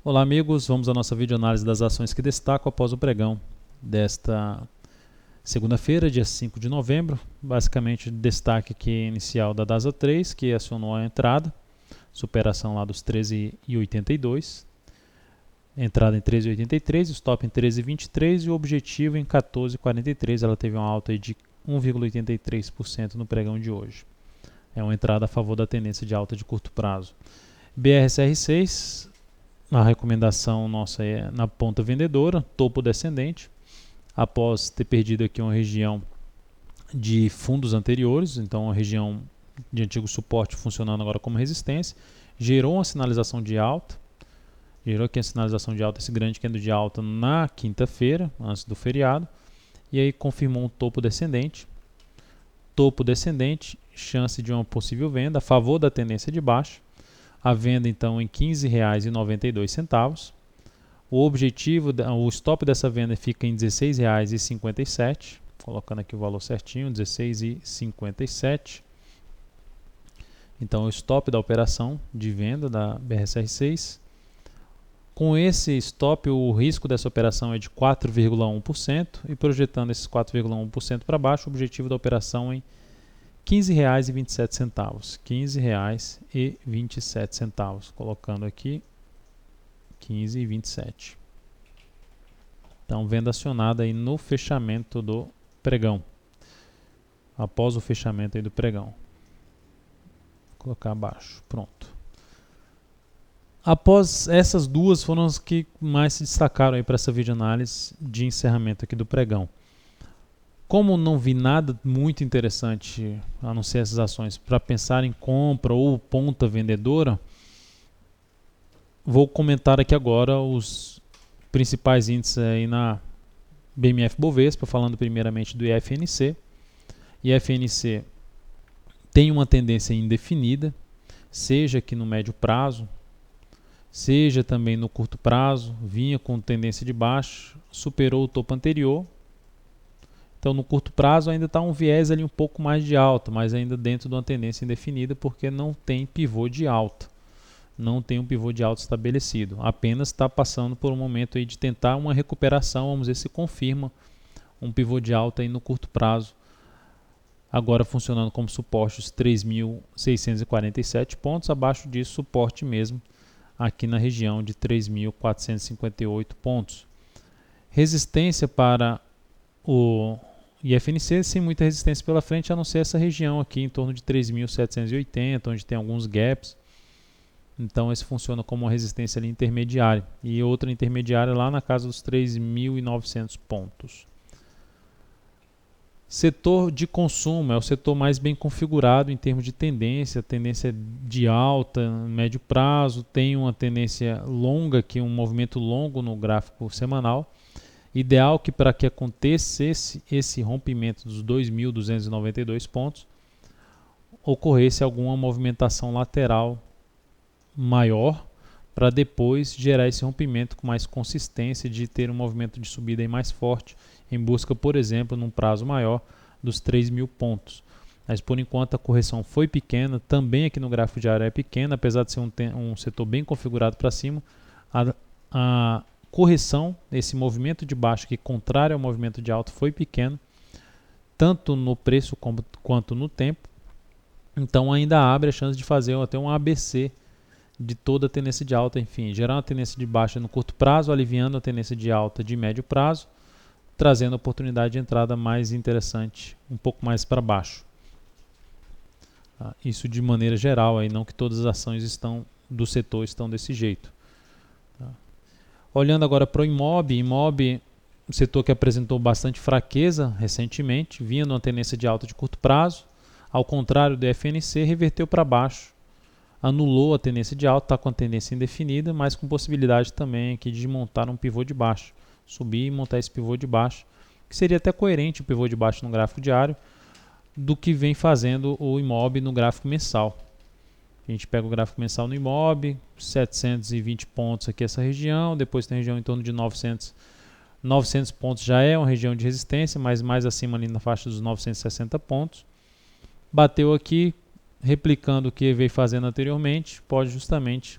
Olá amigos, vamos à nossa videoanálise das ações que destacam após o pregão desta segunda-feira, dia 5 de novembro. Basicamente, destaque aqui inicial da DASA 3, que acionou a entrada, superação lá dos 13,82, entrada em 13,83, stop em 13,23 e o objetivo em 14,43. Ela teve uma alta aí de 1,83% no pregão de hoje. É uma entrada a favor da tendência de alta de curto prazo. BRSR6, a recomendação nossa é na ponta vendedora, topo descendente, após ter perdido aqui uma região de fundos anteriores, então uma região de antigo suporte funcionando agora como resistência, gerou uma sinalização de alta, gerou aqui a sinalização de alta, esse grande candle de alta na quinta-feira, antes do feriado, e aí confirmou um topo descendente, chance de uma possível venda a favor da tendência de baixa. A venda então em R$ 15,92. O objetivo, o stop dessa venda fica em R$ 16,57. Colocando aqui o valor certinho, R$ 16,57. Então o stop da operação de venda da BRSR6. Com esse stop, o risco dessa operação é de 4,1% e projetando esses 4,1% para baixo, o objetivo da operação em R$ 15,27. R$ 15,27. Colocando aqui 15,27. Então, venda acionada aí no fechamento do pregão. Após o fechamento aí do pregão. Vou colocar abaixo. Pronto. Após essas duas foram as que mais se destacaram aí para essa videoanálise de encerramento aqui do pregão. Como não vi nada muito interessante, a não ser essas ações, para pensar em compra ou ponta vendedora, vou comentar aqui agora os principais índices aí na BMF Bovespa, falando primeiramente do IFNC. IFNC tem uma tendência indefinida, seja aqui no médio prazo, seja também no curto prazo, vinha com tendência de baixa, superou o topo anterior. Então, no curto prazo ainda está um viés ali um pouco mais de alta, mas ainda dentro de uma tendência indefinida, porque não tem pivô de alta. Não tem um pivô de alta estabelecido. Apenas está passando por um momento aí de tentar uma recuperação, vamos ver se confirma um pivô de alta aí no curto prazo. Agora funcionando como suporte os 3.647 pontos, abaixo disso suporte mesmo aqui na região de 3.458 pontos. Resistência para o IFNC sem muita resistência pela frente, a não ser essa região aqui em torno de 3.780, onde tem alguns gaps. Então esse funciona como uma resistência ali intermediária. E outra intermediária lá na casa dos 3.900 pontos. Setor de consumo é o setor mais bem configurado em termos de tendência de alta, médio prazo, tem uma tendência longa aqui, um movimento longo no gráfico semanal. Ideal que para que acontecesse esse rompimento dos 2.292 pontos, ocorresse alguma movimentação lateral maior para depois gerar esse rompimento com mais consistência de ter um movimento de subida aí mais forte em busca, por exemplo, num prazo maior dos 3.000 pontos. Mas por enquanto a correção foi pequena, também aqui no gráfico diário é pequena, apesar de ser um setor bem configurado para cima, a correção, esse movimento de baixa que contrário ao movimento de alta foi pequeno, tanto no preço quanto no tempo. Então ainda abre a chance de fazer até um ABC de toda a tendência de alta, enfim, gerar uma tendência de baixa no curto prazo, aliviando a tendência de alta de médio prazo, trazendo a oportunidade de entrada mais interessante, um pouco mais para baixo. Isso de maneira geral, aí, não que todas as ações do setor estão desse jeito. Olhando agora para o Imob, um setor que apresentou bastante fraqueza recentemente, vinha numa tendência de alta de curto prazo, ao contrário do FNC, reverteu para baixo, anulou a tendência de alta, está com a tendência indefinida, mas com possibilidade também aqui de montar um pivô de baixo, subir e montar esse pivô de baixo, que seria até coerente o pivô de baixo no gráfico diário, do que vem fazendo o Imob no gráfico mensal. A gente pega o gráfico mensal no Imob, 720 pontos aqui essa região, depois tem a região em torno de 900 pontos, já é uma região de resistência, mas mais acima ali na faixa dos 960 pontos. Bateu aqui, replicando o que veio fazendo anteriormente, pode justamente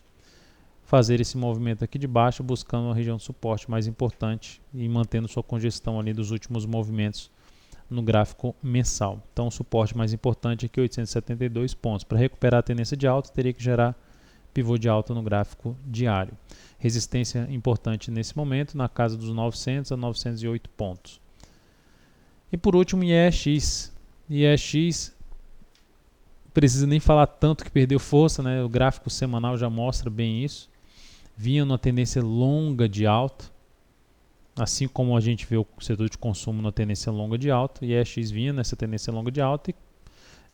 fazer esse movimento aqui de baixa, buscando uma região de suporte mais importante e mantendo sua congestão ali dos últimos movimentos no gráfico mensal. Então o suporte mais importante aqui 872 pontos. Para recuperar a tendência de alta, teria que gerar pivô de alta no gráfico diário. Resistência importante nesse momento na casa dos 900 a 908 pontos. E por último, IEX. IEX precisa nem falar tanto que perdeu força, né? O gráfico semanal já mostra bem isso. Vinha numa tendência longa de alta, assim como a gente vê o setor de consumo na tendência longa de alta. O IEX vinha nessa tendência longa de alta e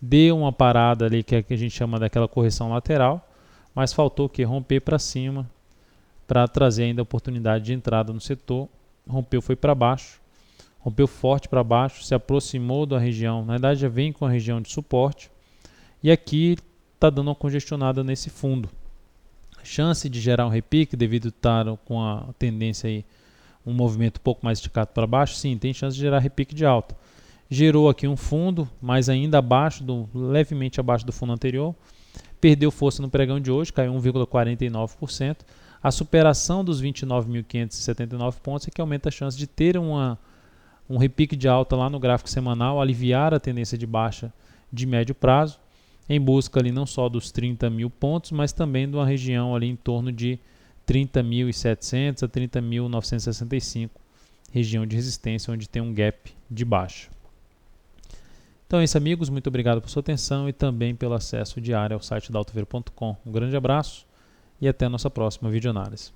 deu uma parada ali que a gente chama daquela correção lateral, mas faltou que romper para cima para trazer ainda a oportunidade de entrada no setor. Rompeu, foi para baixo, rompeu forte para baixo, se aproximou da região, na verdade já vem com a região de suporte, e aqui está dando uma congestionada nesse fundo. Chance de gerar um repique devido a estar com a tendência aí, um movimento um pouco mais esticado para baixo, sim, tem chance de gerar repique de alta. Gerou aqui um fundo, mas ainda abaixo levemente abaixo do fundo anterior, perdeu força no pregão de hoje, caiu 1,49%. A superação dos 29.579 pontos é que aumenta a chance de ter um repique de alta lá no gráfico semanal, aliviar a tendência de baixa de médio prazo, em busca ali não só dos 30 mil pontos, mas também de uma região ali em torno de 30.700 a 30.965, região de resistência onde tem um gap de baixa. Então é isso, amigos, muito obrigado por sua atenção e também pelo acesso diário ao site da Altovero.com. Um grande abraço e até a nossa próxima videoanálise.